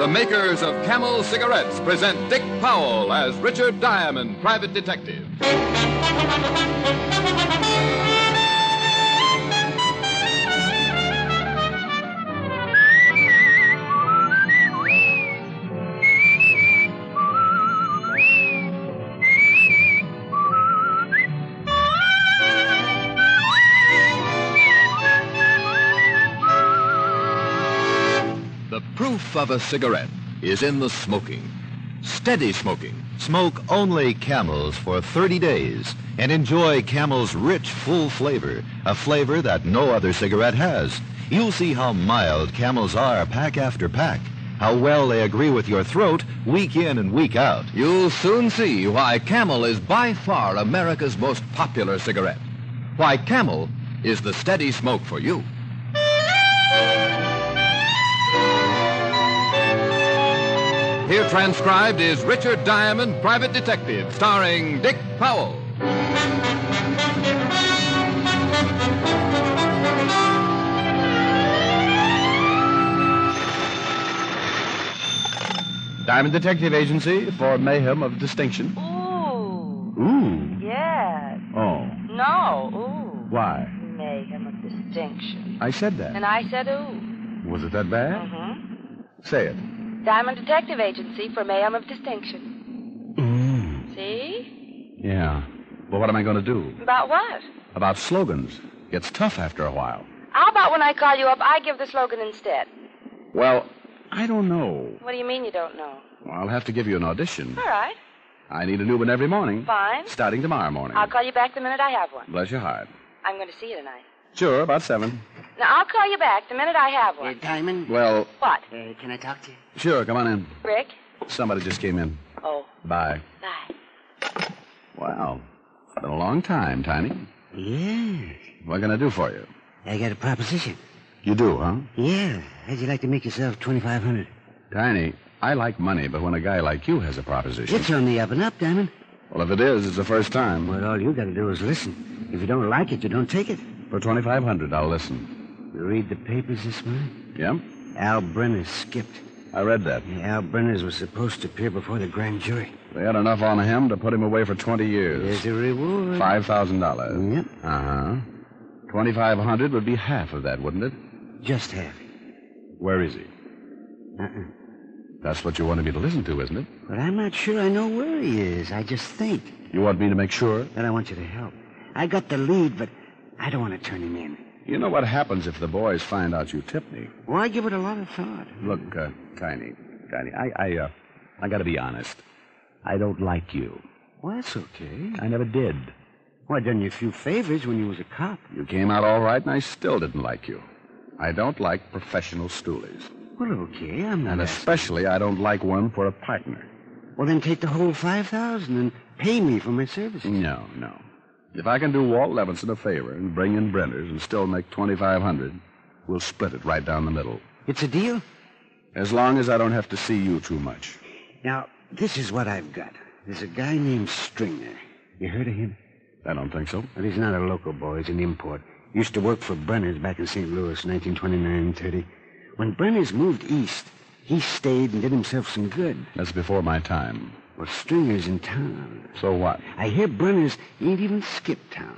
The makers of Camel cigarettes present Dick Powell as Richard Diamond, private detective. The proof of a cigarette is in the smoking. Steady smoking. Smoke only Camels for 30 days and enjoy Camel's rich, full flavor, a flavor that no other cigarette has. You'll see how mild Camels are pack after pack, how well they agree with your throat week in and week out. You'll soon see why Camel is by far America's most popular cigarette. Why Camel is the steady smoke for you. Here transcribed is Richard Diamond, Private Detective, starring Dick Powell. Diamond Detective Agency for mayhem of distinction. Ooh. Ooh. Yes. Oh. No. Ooh. Why? Mayhem of distinction. I said that. And I said ooh. Was it that bad? Mm-hmm. Say it. Diamond Detective Agency for mayhem of distinction. See? Yeah. But what am I going to do? About what? About slogans. Gets tough after a while. How about when I call you up, I give the slogan instead? Well, I don't know. What do you mean you don't know? Well, I'll have to give you an audition. All right. I need a new one every morning. Fine. Starting tomorrow morning. I'll call you back the minute I have one. Bless your heart. I'm going to see you tonight. Sure, about 7. Now, I'll call you back the minute I have one. Diamond? Well, What? Can I talk to you? sure, come on in. Rick? Somebody just came in. Oh, Bye. bye. Wow. It's been a long time, Tiny. Yes. What can I do for you? I got a proposition. You do, huh? Yeah. How'd you like to make yourself $2,500? Tiny, I like money, but when a guy like you has a proposition... It's on the up and up, Diamond. Well, if it is, it's the first time. Well, all you got to do is listen. If you don't like it, you don't take it. For $2,500, I'll listen. You read the papers this morning? Yeah? Al Brenner skipped. I read that. Yeah, Al Brenner was supposed to appear before the grand jury. They had enough on him to put him away for 20 years. There's a reward. $5,000. Yep. Uh-huh. $2,500 would be half of that, wouldn't it? Just half. Where is he? Uh-uh. That's what you wanted me to listen to, isn't it? But I'm not sure I know where he is. I just think You want me to make sure? that I want you to help. I got the lead, but I don't want to turn him in. You know what happens if the boys find out you tipped me? Well, I give it a lot of thought. Look, Tiny, I got to be honest. I don't like you. Well, that's okay. I never did. Well, I done you a few favors when you was a cop. You came out all right, and I still didn't like you. I don't like professional stoolies. Well, okay, I'm not And especially, I don't like one for a partner. Well, then take the whole $5,000 and pay me for my services. No. If I can do Walt Levinson a favor and bring in Brenner's and still make $2,500, we'll split it right down the middle. It's a deal? As long as I don't have to see you too much. Now, this is what I've got. There's a guy named Stringer. You heard of him? I don't think so. Well, he's not a local boy. He's an import. Used to work for Brenner's back in St. Louis, 1929-30. When Brenner's moved east, he stayed and did himself some good. That's before my time. Well, Stringer's in town. So what? I hear Brenner's ain't even skipped town.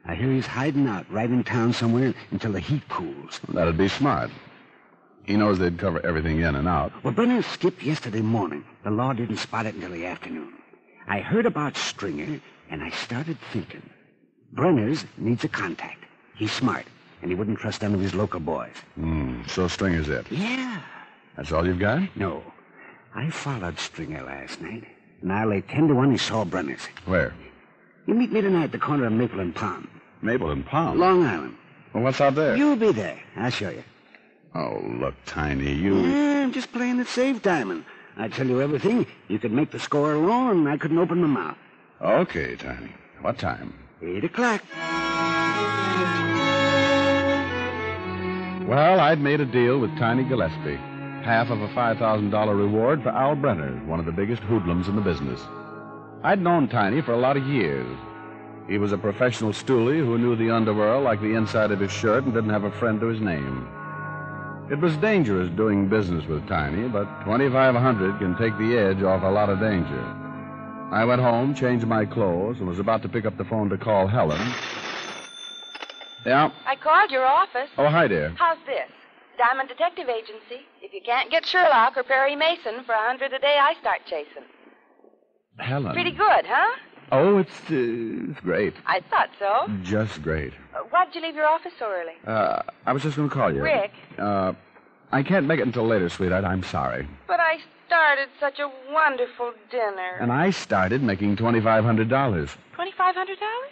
I hear he's hiding out right in town somewhere until the heat cools. That'd be smart. He knows they'd cover everything in and out. Well, Brenner skipped yesterday morning. The law didn't spot it until the afternoon. I heard about Stringer, and I started thinking. Brenner's needs a contact. He's smart, and he wouldn't trust none of his local boys. So Stringer's it. Yeah. That's all you've got? No. I followed Stringer last night, and I lay 10 to 1 he saw Brenner's. Where? You meet me tonight at the corner of Maple and Palm. Maple and Palm? Long Island. Well, what's out there? You'll be there. I'll show you. Oh, look, Tiny, you... Yeah, I'm just playing it safe, Diamond. I tell you everything. You could make the score alone, and I couldn't open my mouth. Okay, Tiny. What time? 8 o'clock. Well, I'd made a deal with Tiny Gillespie. Half of a $5,000 reward for Al Brenner, one of the biggest hoodlums in the business. I'd known Tiny for a lot of years. He was a professional stoolie who knew the underworld like the inside of his shirt and didn't have a friend to his name. It was dangerous doing business with Tiny, but $2,500 can take the edge off a lot of danger. I went home, changed my clothes, and was about to pick up the phone to call Helen. Yeah? I called your office. Oh, hi, dear. How's this? Diamond Detective Agency. If you can't get Sherlock or Perry Mason for $100 a day, I start chasing. Helen. Pretty good, huh? Oh, it's great. I thought so. Just great. Why did you leave your office so early? I was just going to call you. Rick. I can't make it until later, sweetheart. I'm sorry. But I started such a wonderful dinner. And I started making $2,500. $2,500?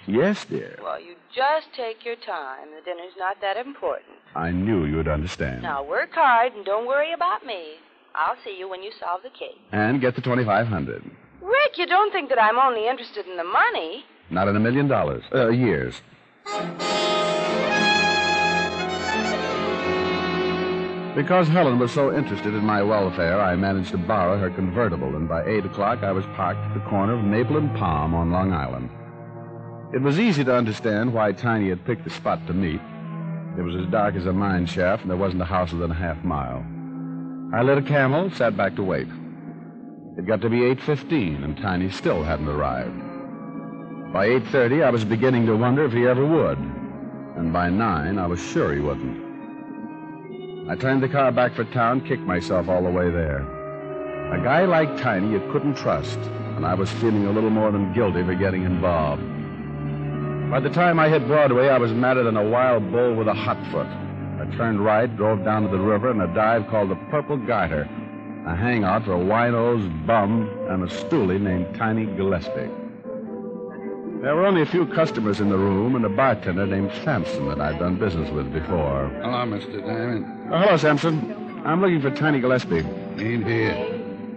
Yes, dear. Well, you just take your time. The dinner's not that important. I knew you'd understand. Now, work hard and don't worry about me. I'll see you when you solve the case. And get the $2,500. Rick, you don't think that I'm only interested in the money? Not in $1 million. Years. Because Helen was so interested in my welfare, I managed to borrow her convertible, and by 8 o'clock I was parked at the corner of Maple and Palm on Long Island. It was easy to understand why Tiny had picked the spot to meet. It was as dark as a mine shaft, and there wasn't a house within a half mile. I lit a Camel, sat back to wait. It got to be 8:15, and Tiny still hadn't arrived. By 8:30, I was beginning to wonder if he ever would. And by 9, I was sure he wouldn't. I turned the car back for town, kicked myself all the way there. A guy like Tiny you couldn't trust, and I was feeling a little more than guilty for getting involved. By the time I hit Broadway, I was madder than a wild bull with a hot foot. I turned right, drove down to the river in a dive called the Purple Garter, a hangout for a wino-nosed bum and a stoolie named Tiny Gillespie. There were only a few customers in the room and a bartender named Sampson that I'd done business with before. Hello, Mr. Diamond. Oh, hello, Sampson. I'm looking for Tiny Gillespie. Ain't here.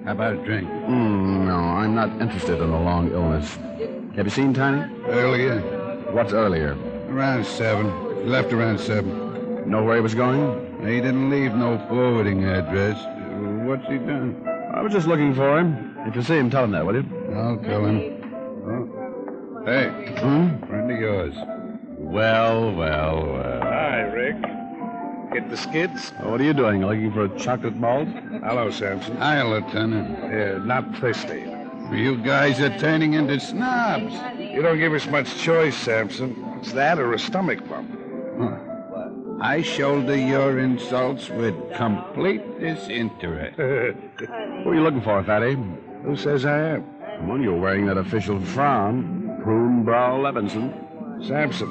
How about a drink? No, I'm not interested in a long illness. Have you seen Tiny? Earlier. What's earlier? Around 7. He left around 7. Know where he was going? He didn't leave no forwarding address. What's he done? I was just looking for him. If you see him, tell him that, will you? I'll tell him. Oh. Hey, friend of yours. Well. Hi, Rick. Hit the skids? What are you doing? Looking for a chocolate malt? Hello, Sampson. Hi, Lieutenant. Not thirsty. You guys are turning into snobs. You don't give us much choice, Sampson. It's that or a stomach bump. Huh. I shoulder your insults with complete disinterest. Who are you looking for, Fatty? Who says I am? Well, you're wearing that official frown. Croon Brow Levinson. Sampson,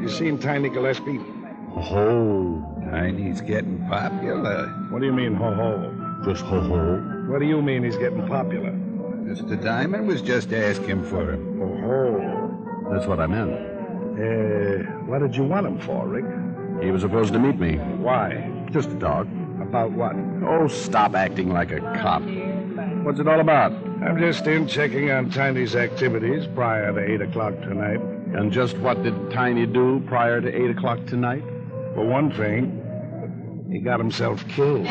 you seen Tiny Gillespie? Ho-ho. Tiny's getting popular. What do you mean, ho-ho? Just ho-ho. What do you mean he's getting popular? Mr. Diamond was just asking for him. Ho-ho. That's what I meant. What did you want him for, Rick? He was supposed to meet me. Why? Just to talk. About what? Oh, stop acting like a cop. What's it all about? I'm just in checking on Tiny's activities prior to 8 o'clock tonight. And just what did Tiny do prior to 8 o'clock tonight? For one thing, he got himself killed.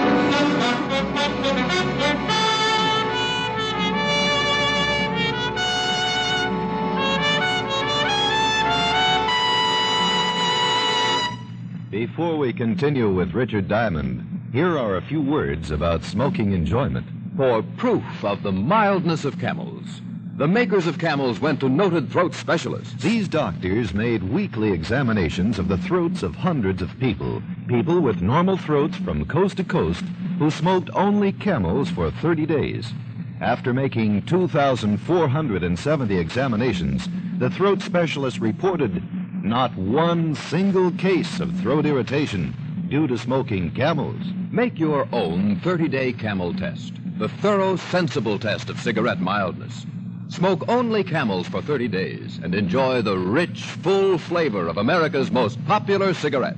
Before we continue with Richard Diamond, here are a few words about smoking enjoyment. For proof of the mildness of camels, the makers of camels went to noted throat specialists. These doctors made weekly examinations of the throats of hundreds of people with normal throats from coast to coast who smoked only Camels for 30 days. After making 2,470 examinations, the throat specialists reported not one single case of throat irritation due to smoking Camels. Make your own 30-day Camel test, the thorough, sensible test of cigarette mildness. Smoke only Camels for 30 days and enjoy the rich, full flavor of America's most popular cigarette.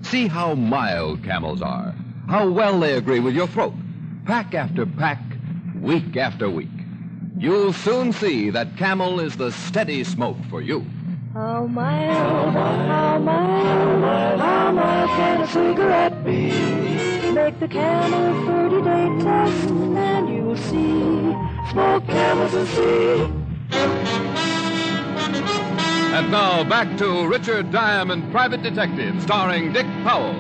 See how mild Camels are, how well they agree with your throat, pack after pack, week after week. You'll soon see that Camel is the steady smoke for you. How mild can a cigarette be? Make the Camel 30-day test and you'll see. Smoke Camels and see. And now back to Richard Diamond, Private Detective, starring Dick Powell.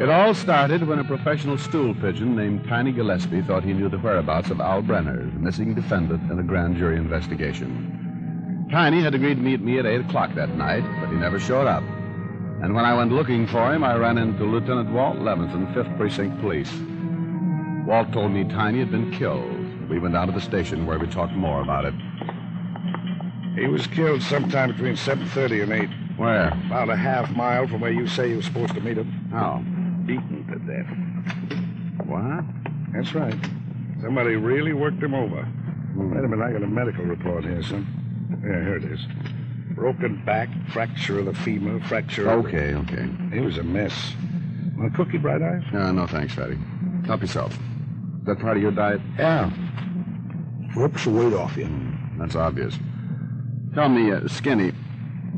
It all started when a professional stool pigeon named Tiny Gillespie thought he knew the whereabouts of Al Brenner, the missing defendant in a grand jury investigation. Tiny had agreed to meet me at 8 o'clock that night, but he never showed up. And when I went looking for him, I ran into Lieutenant Walt Levinson, 5th Precinct Police. Walt told me Tiny had been killed. We went down to the station where we talked more about it. He was killed sometime between 7:30 and 8. Where? About a half mile from where you say you were supposed to meet him. How? Beaten to death. What? That's right. Somebody really worked him over. Wait a minute, I got a medical report here, son. Yeah, here it is. Broken back, fracture of the femur, fracture of... Okay. He was a mess. Want a cookie, Bright Eyes? No, thanks, Fatty. Help yourself. Is that part of your diet? Yeah. Rips the weight off you. That's obvious. Tell me, Skinny,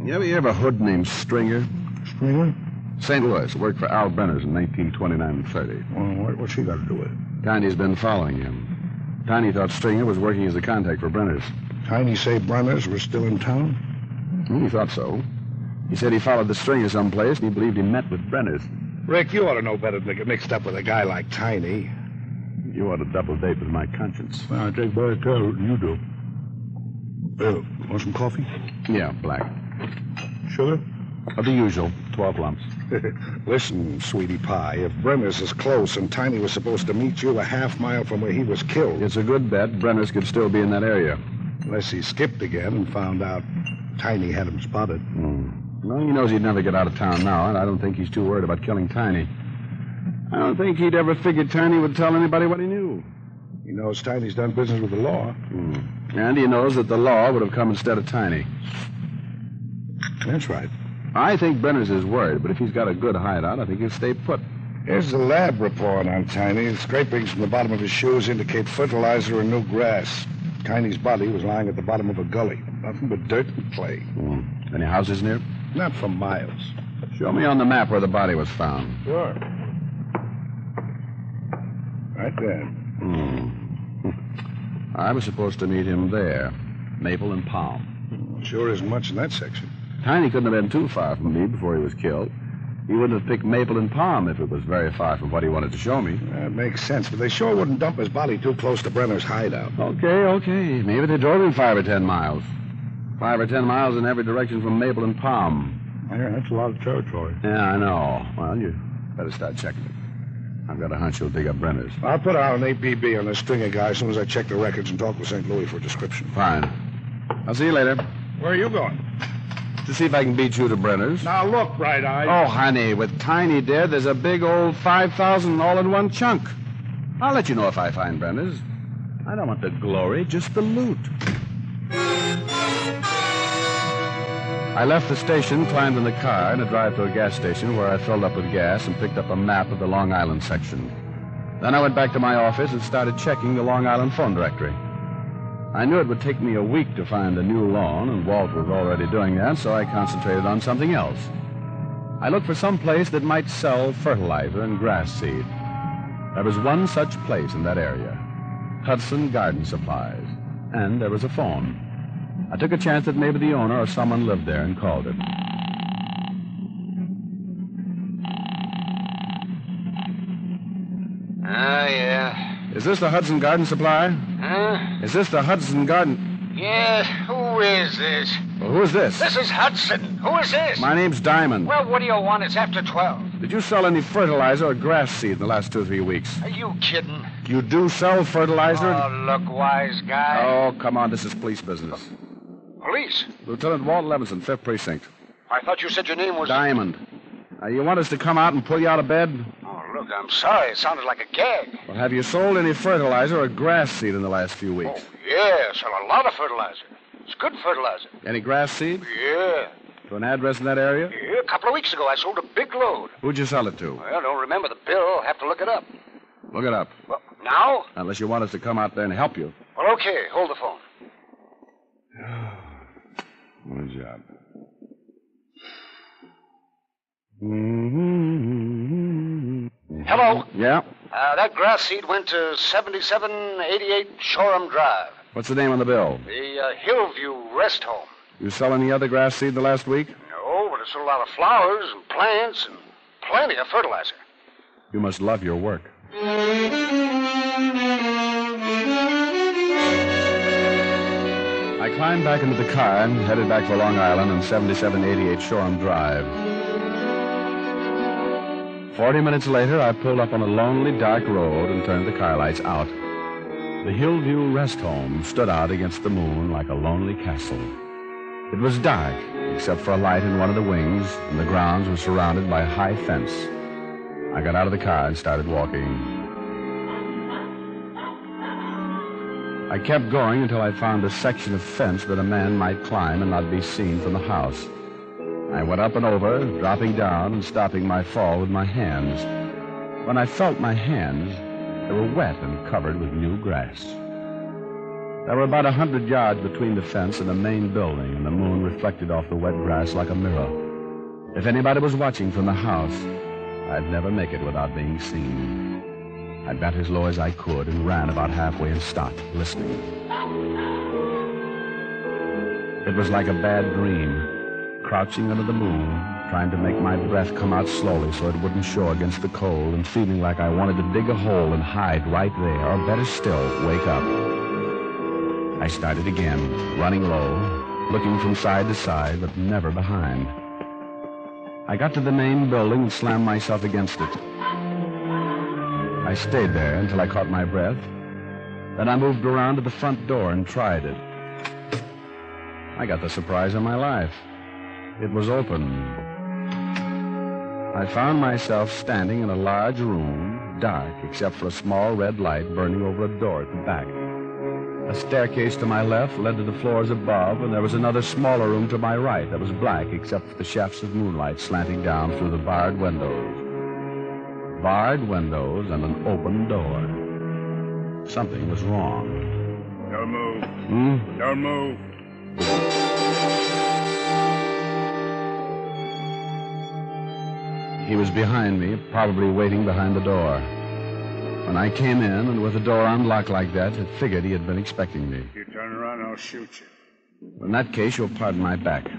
you ever hear of a hood named Stringer? Stringer? St. Louis. Worked for Al Brenner's in 1929 and 30. Well, what's she got to do with it? Tiny's been following him. Tiny thought Stringer was working as a contact for Brenner's. Tiny say Brenner's were still in town? He thought so. He said he followed the Stringer someplace, and he believed he met with Brenner's. Rick, you ought to know better than to get mixed up with a guy like Tiny. You ought to double date with my conscience. I take better care of it than you do. Want some coffee? Yeah, black. Sugar? The usual, 12 lumps. Listen, sweetie pie, if Brenner's is close and Tiny was supposed to meet you a half mile from where he was killed... It's a good bet Brenner's could still be in that area. Unless he skipped again and found out Tiny had him spotted. Well, he knows he'd never get out of town now, and I don't think he's too worried about killing Tiny. I don't think he'd ever figured Tiny would tell anybody what he knew. He knows Tiny's done business with the law. And he knows that the law would have come instead of Tiny. That's right. I think Brenner's is worried, but if he's got a good hideout, I think he'll stay put. Here's the lab report on Tiny. Scrapings from the bottom of his shoes indicate fertilizer and new grass. Tiny's body was lying at the bottom of a gully. Nothing but dirt and clay. Any houses near? Not for miles. Show me on the map where the body was found. Sure. Right there. I was supposed to meet him there. Maple and Palm. Sure isn't much in that section. Tiny couldn't have been too far from me before he was killed. He wouldn't have picked Maple and Palm if it was very far from what he wanted to show me. That makes sense, but they sure wouldn't dump his body too close to Brenner's hideout. Okay. Maybe they drove him 5 or 10 miles. 5 or 10 miles in every direction from Maple and Palm. Yeah, that's a lot of territory. Yeah, I know. Well, you better start checking it. I've got a hunch you'll dig up Brenner's. I'll put out an APB on this Stringer guy as soon as I check the records and talk with St. Louis for a description. Fine. I'll see you later. Where are you going? To see if I can beat you to Brenner's. Now, look, Bright Eye. Oh, honey, with Tiny dead, there's a big old 5,000 all in one chunk. I'll let you know if I find Brenner's. I don't want the glory, just the loot. I left the station, climbed in the car, and a drive to a gas station where I filled up with gas and picked up a map of the Long Island section. Then I went back to my office and started checking the Long Island phone directory. I knew it would take me a week to find a new lawn, and Walt was already doing that, so I concentrated on something else. I looked for some place that might sell fertilizer and grass seed. There was one such place in that area, Hudson Garden Supplies, and there was a phone. I took a chance that maybe the owner or someone lived there and called it. Yeah. Is this the Hudson Garden Supply? Huh? Is this the Hudson Garden... Yeah, who is this? Well, who is this? This is Hudson. Who is this? My name's Diamond. Well, what do you want? It's after 12. Did you sell any fertilizer or grass seed in the last 2 or 3 weeks? Are you kidding? You do sell fertilizer? Oh, look, wise guy. Oh, come on. This is police business. Police? Lieutenant Walt Levinson, 5th Precinct. I thought you said your name was... Diamond. You want us to come out and pull you out of bed? Oh, look, I'm sorry. It sounded like a gag. Well, have you sold any fertilizer or grass seed in the last few weeks? Oh, yeah, sell a lot of fertilizer. It's good fertilizer. Any grass seed? Yeah. To an address in that area? Yeah, a couple of weeks ago I sold a big load. Who'd you sell it to? Well, I don't remember the bill. I'll have to look it up. Look it up. Well, now? Unless you want us to come out there and help you. Well, okay. Hold the phone. Good job. Hello? Yeah? That grass seed went to 7788 Shoreham Drive. What's the name on the bill? The Hillview Rest Home. You sell any other grass seed the last week? No, but I sold a lot of flowers and plants and plenty of fertilizer. You must love your work. I climbed back into the car and headed back for Long Island on 7788 Shoreham Drive. 40 minutes later, I pulled up on a lonely, dark road and turned the car lights out. The Hillview Rest Home stood out against the moon like a lonely castle. It was dark, except for a light in one of the wings, and the grounds were surrounded by a high fence. I got out of the car and started walking. I kept going until I found a section of fence that a man might climb and not be seen from the house. I went up and over, dropping down and stopping my fall with my hands. When I felt my hands, they were wet and covered with new grass. There were about 100 yards between the fence and the main building, and the moon reflected off the wet grass like a mirror. If anybody was watching from the house, I'd never make it without being seen. I bent as low as I could and ran about halfway and stopped, listening. It was like a bad dream, crouching under the moon, trying to make my breath come out slowly so it wouldn't show against the cold, and feeling like I wanted to dig a hole and hide right there, or better still, wake up. I started again, running low, looking from side to side, but never behind. I got to the main building and slammed myself against it. I stayed there until I caught my breath. Then I moved around to the front door and tried it. I got the surprise of my life. It was open. I found myself standing in a large room, dark except for a small red light burning over a door at the back. A staircase to my left led to the floors above, and there was another smaller room to my right that was black except for the shafts of moonlight slanting down through the barred windows. Barred windows and an open door. Something was wrong. Don't move. Don't move. He was behind me, probably waiting behind the door. When I came in, and with the door unlocked like that, I figured he had been expecting me. You turn around, I'll shoot you. In that case, you'll pardon my back.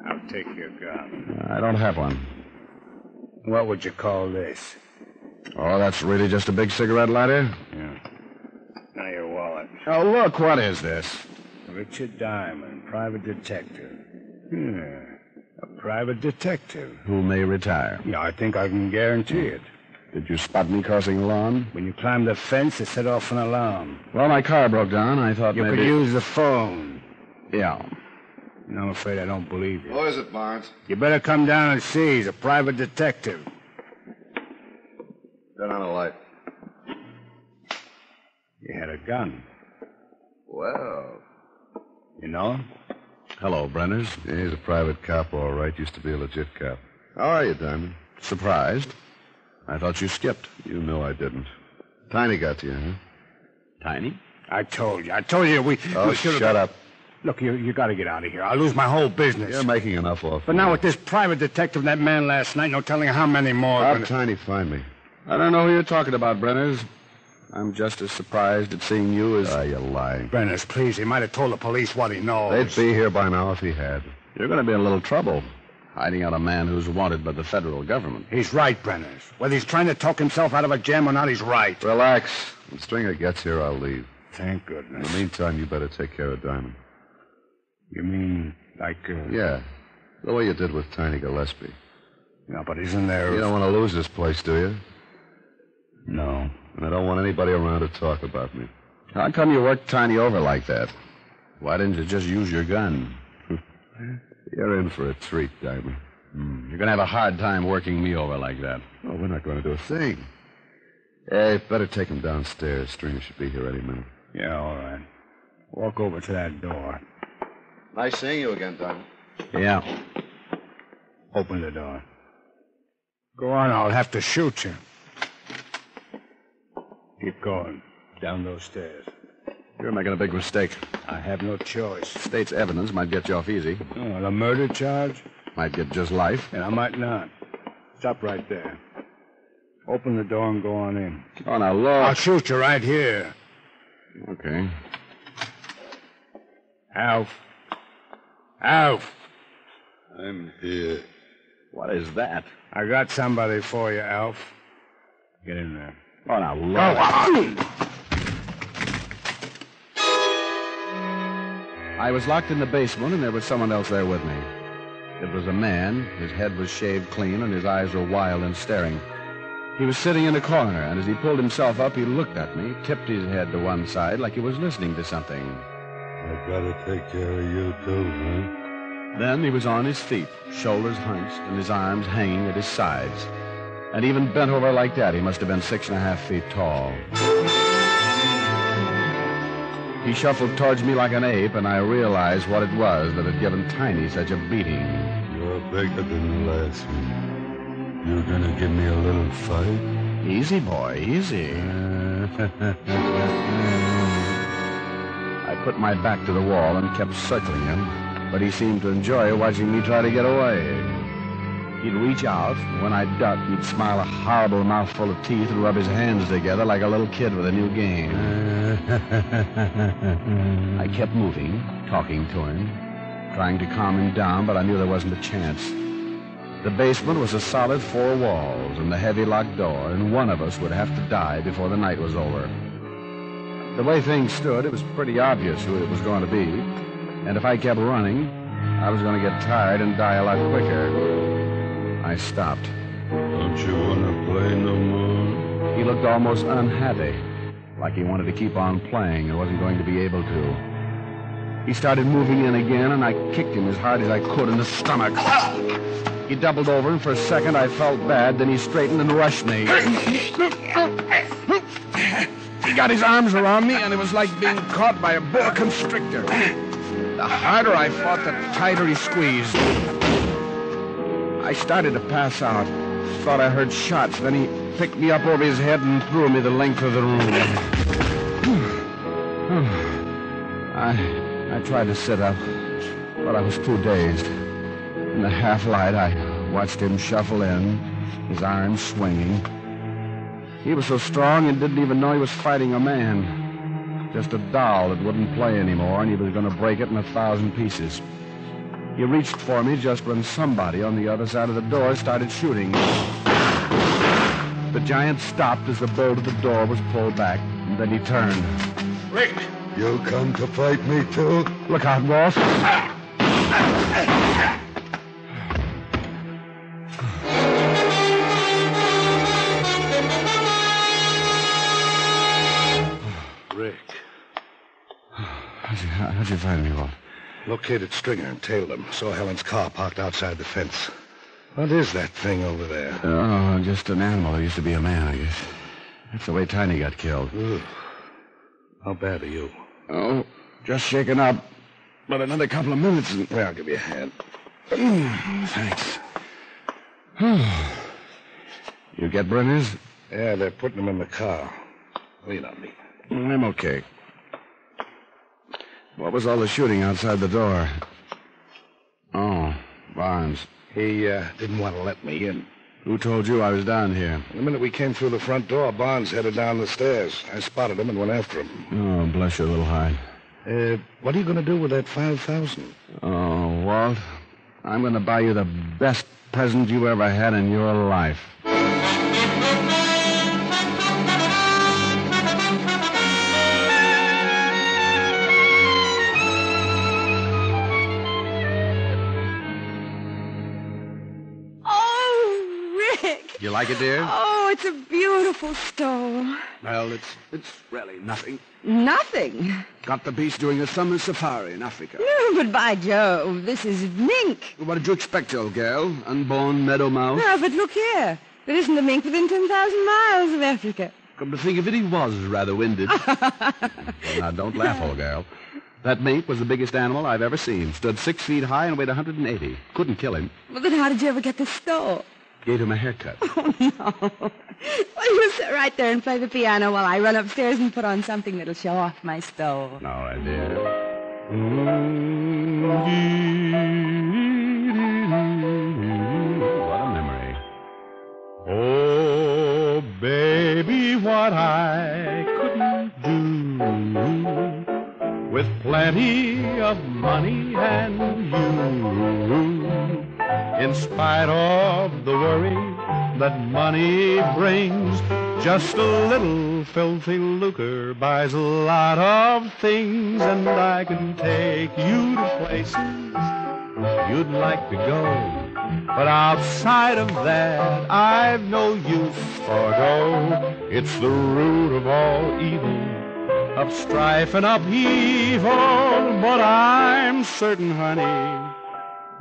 I'll take your gun. I don't have one. What would you call this? Oh, that's really just a big cigarette lighter? Yeah. Now your wallet. Oh, look, what is this? Richard Diamond, private detective. Yeah, a private detective. Who may retire. Yeah, I think I can guarantee it. Did you spot me crossing the lawn? When you climbed the fence, it set off an alarm. Well, my car broke down. I thought you maybe... could use the phone. Yeah. No, I'm afraid I don't believe you. Who is it, Barnes? You better come down and see. He's a private detective. Turn on a light. You had a gun. Well. You know him? Hello, Brenners. Yeah, he's a private cop, all right. Used to be a legit cop. How are you, Diamond? Surprised? I thought you skipped. You know I didn't. Tiny got to you, huh? Tiny? I told you we... Oh, we should've... shut up. Look, you got to get out of here. I'll lose my whole business. You're making enough off. But now with this private detective and that man last night, no telling how many more... How'd Tiny find me? I don't know who you're talking about, Brenners. I'm just as surprised at seeing you as... You're lying. Brenners, please. He might have told the police what he knows. They'd be here by now if he had. You're going to be in a little trouble, hiding out a man who's wanted by the federal government. He's right, Brenners. Whether he's trying to talk himself out of a jam or not, he's right. Relax. When Stringer gets here, I'll leave. Thank goodness. In the meantime, you better take care of Diamond. You mean like... Yeah. The way you did with Tiny Gillespie. Yeah, but isn't there... You don't want to lose this place, do you? No. And I don't want anybody around to talk about me. How come you worked Tiny over like that? Why didn't you just use your gun? You're in for a treat, Diamond. You're going to have a hard time working me over like that. Oh, we're not going to do a thing. Hey, better take him downstairs. Stringer should be here any minute. Yeah, all right. Walk over to that door. Nice seeing you again, Diamond. Yeah. Open the door. Go on, I'll have to shoot you. Keep going. Down those stairs. You're making a big mistake. I have no choice. State's evidence might get you off easy. Oh, the murder charge? Might get just life. And I might not. Stop right there. Open the door and go on in. Oh, now, look. I'll shoot you right here. Okay. Alf. Alf. I'm here. What is that? I got somebody for you, Alf. Get in there. Oh, now, Lord. I was locked in the basement, and there was someone else there with me. It was a man. His head was shaved clean, and his eyes were wild and staring. He was sitting in a corner, and as he pulled himself up, he looked at me, tipped his head to one side like he was listening to something. I gotta take care of you, too, huh? Then he was on his feet, shoulders hunched, and his arms hanging at his sides. And even bent over like that, he must have been 6.5 feet tall. He shuffled towards me like an ape, and I realized what it was that had given Tiny such a beating. You're bigger than the last one. You gonna give me a little fight? Easy, boy, easy. I put my back to the wall and kept circling him, but he seemed to enjoy watching me try to get away. He'd reach out, and when I'd duck, he'd smile a horrible mouthful of teeth and rub his hands together like a little kid with a new game. I kept moving, talking to him, trying to calm him down, but I knew there wasn't a chance. The basement was a solid 4 walls and a heavy locked door, and one of us would have to die before the night was over. The way things stood, it was pretty obvious who it was going to be, and if I kept running, I was going to get tired and die a lot quicker. I stopped. Don't you want to play no more? He looked almost unhappy, like he wanted to keep on playing and wasn't going to be able to. He started moving in again, and I kicked him as hard as I could in the stomach. He doubled over, and for a second I felt bad, then he straightened and rushed me. He got his arms around me, and it was like being caught by a boa constrictor. The harder I fought, the tighter he squeezed. I started to pass out. Thought I heard shots. Then he picked me up over his head and threw me the length of the room. I tried to sit up, but I was too dazed. In the half-light, I watched him shuffle in, his arms swinging. He was so strong and didn't even know he was fighting a man. Just a doll that wouldn't play anymore, and he was going to break it in 1,000 pieces. He reached for me just when somebody on the other side of the door started shooting. The giant stopped as the bolt of the door was pulled back, and then he turned. Rick! You come to fight me, too? Look out, Wolf. Rick. How'd you find me, Wolf? Located Stringer and tailed him. Saw Helen's car parked outside the fence. What is that thing over there? Oh, just an animal. It used to be a man, I guess. That's the way Tiny got killed. Ugh. How bad are you? Oh, just shaken up. But another couple of minutes and... Well, I'll give you a hand. Thanks. You get Brenner's? Yeah, they're putting him in the car. Lean on me. I'm okay. What was all the shooting outside the door? Oh, Barnes. He didn't want to let me in. Who told you I was down here? The minute we came through the front door, Barnes headed down the stairs. I spotted him and went after him. Oh, bless your little heart. What are you going to do with that $5,000? Oh, Walt, I'm going to buy you the best present you ever had in your life. You like it, dear? Oh, it's a beautiful stove. Well, it's really nothing. Nothing? Got the beast doing a summer safari in Africa. No, but by Jove, this is mink. What did you expect, old girl? Unborn meadow mouse? No, but look here. There isn't a mink within 10,000 miles of Africa. Come to think of it, he was rather winded. Well, now, don't laugh, old girl. That mink was the biggest animal I've ever seen. Stood 6 feet high and weighed 180. Couldn't kill him. Well, then how did you ever get the stove? Gave him a haircut. Oh, no. Well, you sit right there and play the piano while I run upstairs and put on something that'll show off my stove. All right, dear. What a memory. Oh, baby, what I couldn't do with plenty of money and you In spite of the worry that money brings, just a little filthy lucre buys a lot of things, and I can take you to places you'd like to go. But outside of that, I've no use for dough. It's the root of all evil, of strife and upheaval. But I'm certain, honey,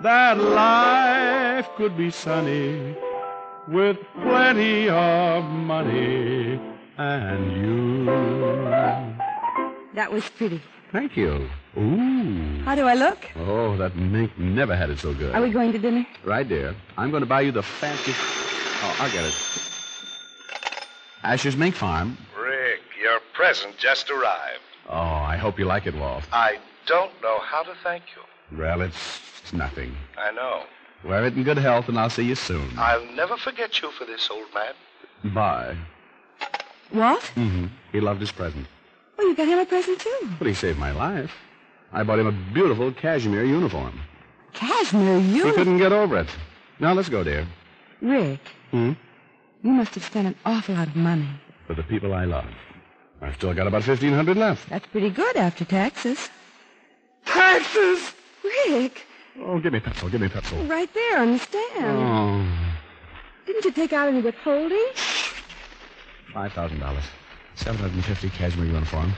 that life could be sunny with plenty of money and you. That was pretty. Thank you. Ooh. How do I look? Oh, that mink never had it so good. Are we going to dinner? Right, dear. I'm going to buy you the fancy... Oh, I'll get it. Asher's Mink Farm. Rick, your present just arrived. Oh, I hope you like it, Walt. I don't know how to thank you. Well, it's nothing. I know. Wear it in good health, and I'll see you soon. I'll never forget you for this, old man. Bye. What? Mm-hmm. He loved his present. Well, you got him a present, too. But he saved my life. I bought him a beautiful cashmere uniform. Cashmere uniform? He couldn't get over it. Now, let's go, dear. Rick. Hmm? You must have spent an awful lot of money. For the people I love. I've still got about $1,500 left. That's pretty good after taxes. Taxes! Rick. Oh, give me pencil, give me pencil. Right there on the stand. Oh. Didn't you take out any withholding? $5,000. $750 cashmere uniform.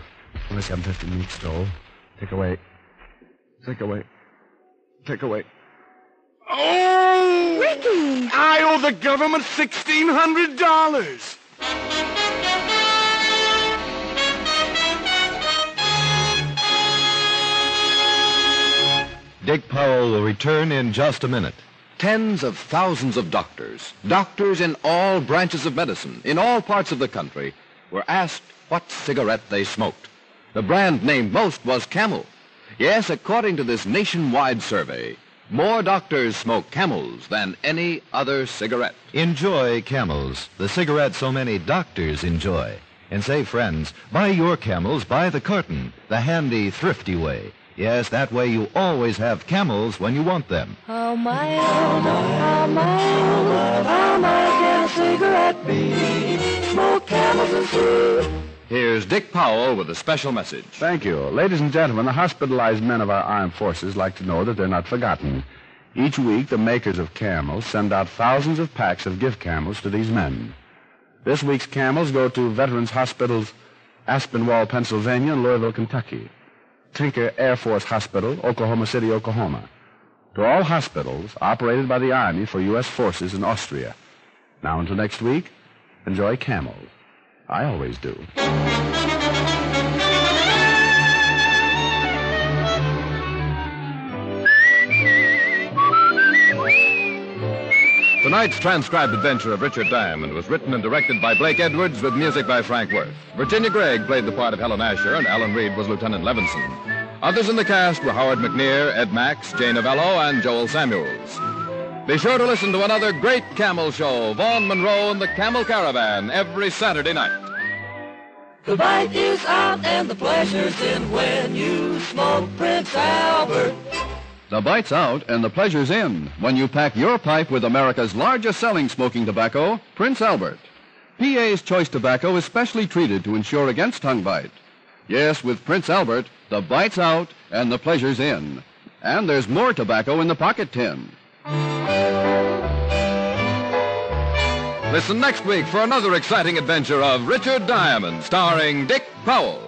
$27.50 meat stove. Take away. Take away. Take away. Oh! Ricky! I owe the government $1,600. Dick Powell will return in just a minute. Tens of thousands of doctors in all branches of medicine, in all parts of the country, were asked what cigarette they smoked. The brand named most was Camel. Yes, according to this nationwide survey, more doctors smoke Camels than any other cigarette. Enjoy Camels, the cigarette so many doctors enjoy. And say, friends, buy your Camels by the carton, the handy, thrifty way. Yes, that way you always have Camels when you want them. How mild can a cigarette be? Smoke Camels and see. Here's Dick Powell with a special message. Thank you. Ladies and gentlemen, the hospitalized men of our armed forces like to know that they're not forgotten. Each week, the makers of Camels send out thousands of packs of gift Camels to these men. This week's Camels go to Veterans Hospitals, Aspinwall, Pennsylvania, and Louisville, Kentucky. Tinker Air Force Hospital, Oklahoma City, Oklahoma. To all hospitals operated by the Army for U.S. forces in Austria. Now until next week, enjoy Camels. I always do. Tonight's transcribed adventure of Richard Diamond was written and directed by Blake Edwards with music by Frank Worth. Virginia Gregg played the part of Helen Asher, and Alan Reed was Lieutenant Levinson. Others in the cast were Howard McNear, Ed Max, Jane Novello, and Joel Samuels. Be sure to listen to another great Camel show, Vaughn Monroe and the Camel Caravan, every Saturday night. The bite is out and the pleasure's in when you smoke Prince Albert. The bite's out and the pleasure's in when you pack your pipe with America's largest selling smoking tobacco, Prince Albert. PA's Choice Tobacco is specially treated to ensure against tongue bite. Yes, with Prince Albert, the bite's out and the pleasure's in. And there's more tobacco in the pocket tin. Listen next week for another exciting adventure of Richard Diamond, starring Dick Powell.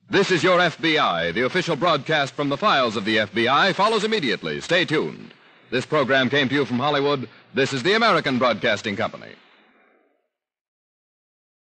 This is Your FBI. The official broadcast from the files of the FBI follows immediately. Stay tuned. This program came to you from Hollywood. This is the American Broadcasting Company.